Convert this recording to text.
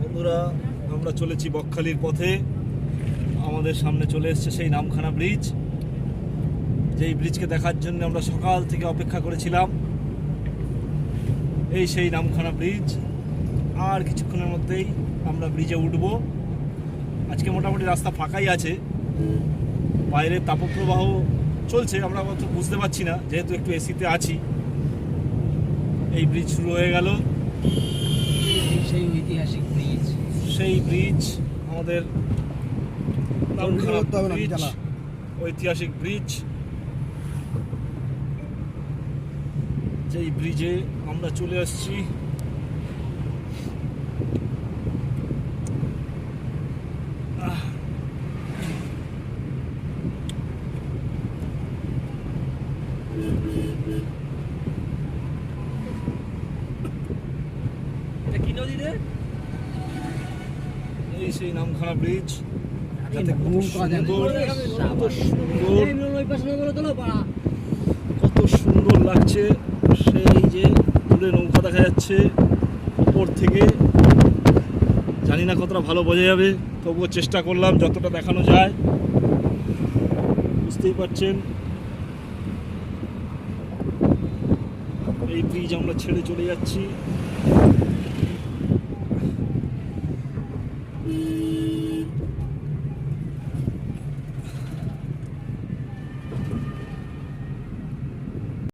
বন্ধুরা, আমরা চলেছি বকখালির পথে। আমাদের সামনে চলে এসেছে সেই নামখানা ব্রিজ, যেই ব্রিজকে দেখার জন্য আমরা সকাল থেকে অপেক্ষা করেছিলাম। এই সেই নামখানা ব্রিজ। আর কিছুক্ষণের মধ্যেই আমরা ব্রিজে উঠব। আজকে মোটামুটি রাস্তা ফাঁকাই আছে, বাইরে তাপপ্রবাহ চলছে, আমরা অত বুঝতে পারছি না যেহেতু একটু এসিতে আছি। এই ব্রিজ শুরু হয়ে গেল, সেই ঐতিহাসিক ব্রিজ। সেই ব্রিজ আমাদের ঐতিহাসিক ব্রিজ। যেই ব্রিজে আমরা চলে আসছি। এটা কি নদী রে? এই সেই নামখানা ব্রিজ, যাতে কত সুন্দর লাগছে। সেই যে দূরে নৌকা দেখা যাচ্ছে উপর থেকে, জানি না কতটা ভালো বোঝা যাবে, তবুও চেষ্টা করলাম যতটা দেখানো যায়। বুঝতেই পারছেন এই ব্রিজ আমরা ছেড়ে চলে যাচ্ছি।